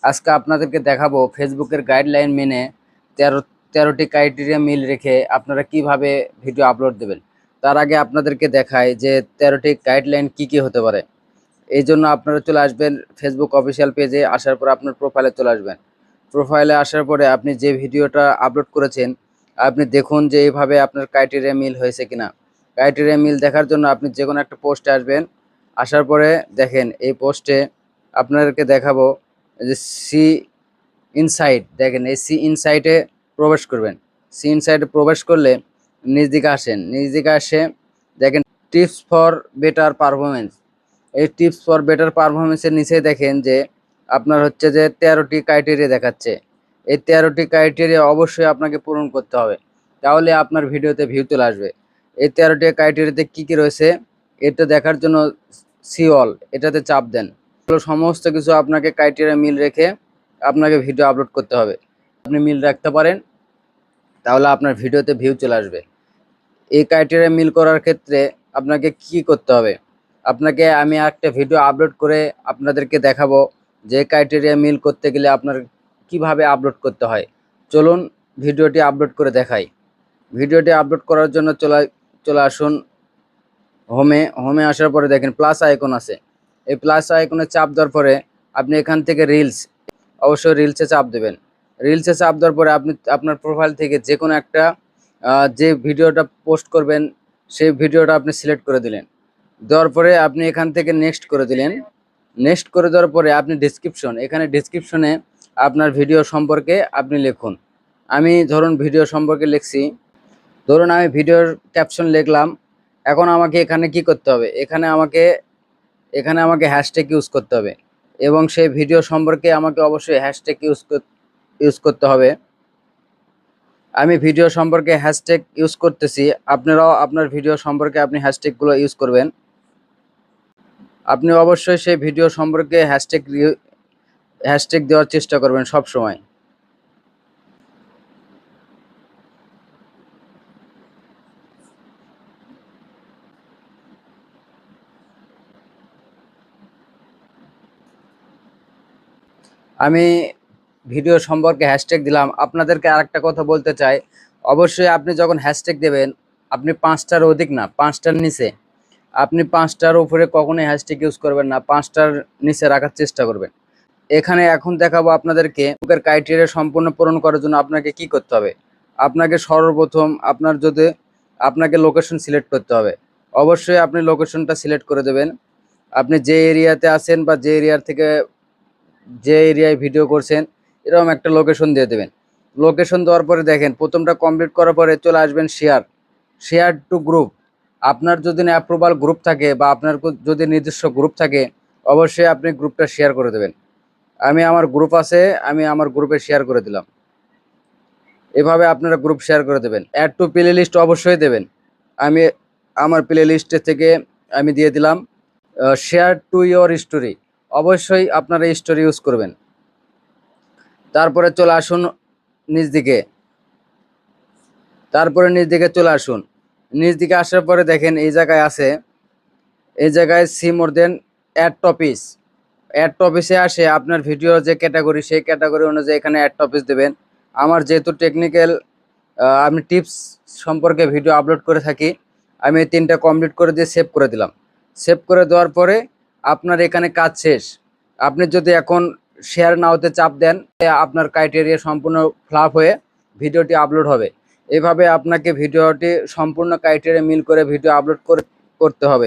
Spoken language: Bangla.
আজকে আপনাদেরকে দেখাবো ফেসবুকের গাইডলাইন মেনে 13টি ক্রাইটেরিয়া মিল রেখে আপনারা কিভাবে ভিডিও আপলোড দেবেন। তার আগে আপনাদেরকে দেখায় যে 13টি গাইডলাইন কি কি হতে পারে। এই জন্য আপনারা চলে আসবেন ফেসবুক অফিসিয়াল পেজে। আসার পর আপনার প্রোফাইলে চলে আসবেন। প্রোফাইলে আসার পরে আপনি যে ভিডিওটা আপলোড করেছেন আপনি দেখুন যে এইভাবে আপনার ক্রাইটেরিয়া মিল হয়েছে কিনা। ক্রাইটেরিয়া মিল দেখার জন্য আপনি যে কোনো একটা পোস্টে আসবেন। আসার পরে দেখেন এই পোস্টে আপনাদেরকে দেখাবো যে সি ইনসাইট, দেখেন এই সি ইনসাইটে প্রবেশ করবেন। সি ইনসাইটে প্রবেশ করলে নিজ দিকে আসেন, নিজ দিকে আসে দেখেন টিপস ফর বেটার পারফরমেন্স। এই টিপস ফর বেটার পারফরমেন্সের নিচে দেখেন যে আপনার হচ্ছে যে 13টি ক্রাইটেরিয়া দেখাচ্ছে। এই 13টি ক্রাইটেরিয়া অবশ্যই আপনাকে পূরণ করতে হবে, তাহলে আপনার ভিডিওতে ভিউ চলে আসবে। এই 13টি ক্রাইটেরিয়াতে কী কী রয়েছে এটা দেখার জন্য সি অল এটাতে চাপ দেন। সমস্ত কিছু আপনাকে ক্রাইটেরিয়া মিল রেখে আপনাকে ভিডিও আপলোড করতে হবে। আপনি মিল রাখতে পারেন তাহলে আপনার ভিডিওতে ভিউ চলে আসবে। এই ক্রাইটেরিয়া মিল করার ক্ষেত্রে আপনাকে কি করতে হবে, আপনাকে আমি একটা ভিডিও আপলোড করে আপনাদেরকে দেখাবো যে ক্রাইটেরিয়া মিল করতে গেলে আপনার কিভাবে আপলোড করতে হয়। চলুন ভিডিওটি আপলোড করে দেখাই। ভিডিওটি আপলোড করার জন্য চলে আসুন হোমে আসার পরে দেখেন প্লাস আইকন আছে। এই প্লাস আইকনে চাপ দেওয়ার পরে আপনি এখান থেকে রিলস, অবশ্যই রিলসে চাপ দেবেন। রিলসে চাপ দেওয়ার পরে আপনি আপনার প্রোফাইল থেকে যে কোনো একটা যে ভিডিওটা পোস্ট করবেন সেই ভিডিওটা আপনি সিলেক্ট করে দিলেন। দেওয়ার পরে আপনি এখান থেকে নেক্সট করে দিলেন। নেক্সট করে দেওয়ার পরে আপনি ডেসক্রিপশন, এখানে ডেসক্রিপশনে আপনার ভিডিও সম্পর্কে আপনি লিখুন। আমি ধরুন ভিডিও সম্পর্কে লিখছি, ধরুন আমি ভিডিওর ক্যাপশন লিখলাম। এখন আমাকে এখানে কি করতে হবে, এখানে আমাকে হ্যাশট্যাগ ইউজ করতে হবে এবং সেই ভিডিও সম্পর্কে আমাকে অবশ্যই হ্যাশট্যাগ ইউজ করতে হবে। আমি ভিডিও সম্পর্কে হ্যাশট্যাগ ইউজ করতেছি, আপনারাও আপনার ভিডিও সম্পর্কে আপনি হ্যাশট্যাগুলো ইউজ করবেন। আপনি অবশ্যই সেই ভিডিও সম্পর্কে হ্যাশট্যাগ দেওয়ার চেষ্টা করবেন সব সময়। আমি ভিডিও সম্পর্কে হ্যাশট্যাগ দিলাম। আপনাদেরকে আরেকটা কথা বলতে চাই, অবশ্যই আপনি যখন হ্যাশট্যাগ দেবেন আপনি 5টার অধিক না, 5টার নিচে। আপনি 5টার উপরে কখনোই হ্যাশট্যাগ ইউজ করবেন না, 5টার নিচে রাখার চেষ্টা করবেন। এখানে এখন দেখাবো আপনাদেরকে ফেসবুকের ক্রাইটেরিয়া সম্পূর্ণ পূরণ করার জন্য আপনাকে কি করতে হবে। আপনাকে সর্বপ্রথম আপনাকে লোকেশন সিলেক্ট করতে হবে। অবশ্যই আপনি লোকেশনটা সিলেক্ট করে দেবেন। আপনি যে এরিয়াতে আছেন বা যে এরিয়ায় ভিডিও করছেন এরকম একটা লোকেশন দিয়ে দেবেন। লোকেশন দেওয়ার পরে দেখেন প্রথমটা কমপ্লিট করার পরে চলে আসবেন শেয়ার টু গ্রুপ। আপনার যদি অ্যাপ্রুভাল গ্রুপ থাকে বা আপনার যদি নিজস্ব গ্রুপ থাকে অবশ্যই আপনি গ্রুপটা শেয়ার করে দেবেন। আমি আমার গ্রুপ আছে, আমি আমার গ্রুপে শেয়ার করে দিলাম। এভাবে আপনারা গ্রুপ শেয়ার করে দেবেন। অ্যাড টু প্লে লিস্ট অবশ্যই দেবেন। আমি আমার প্লে লিস্টে থেকে আমি দিয়ে দিলাম শেয়ার টু ইয়োর স্টোরি। অবশ্যই আপনারা স্টোরি ইউজ করবেন। তারপরে চলে আসুন নিচ দিকে, চলে আসুন। নিচ দিকে আসার পরে দেখেন এই জায়গায় সি মোর দেন অ্যাড টপিসে আসে আপনার ভিডিও যে ক্যাটাগরি সেই ক্যাটাগরি অনুযায়ী এখানে অ্যাড টপিস দেবেন। আমার যেহেতু টেকনিক্যাল আমি টিপস সম্পর্কে ভিডিও আপলোড করে থাকি, আমি এই 3টা কমপ্লিট করে দিয়ে সেভ করে দিলাম। সেভ করে দেওয়ার পরে আপনার এখানে কাজ শেষ। আপনি যদি এখন শেয়ার নাওতে চাপ দেন আপনার ক্রাইটেরিয়া সম্পূর্ণ ফ্লাপ হয়ে ভিডিওটি আপলোড হবে। এভাবে আপনাকে ভিডিওটি সম্পূর্ণ ক্রাইটেরিয়া মিল করে ভিডিও আপলোড করতে হবে।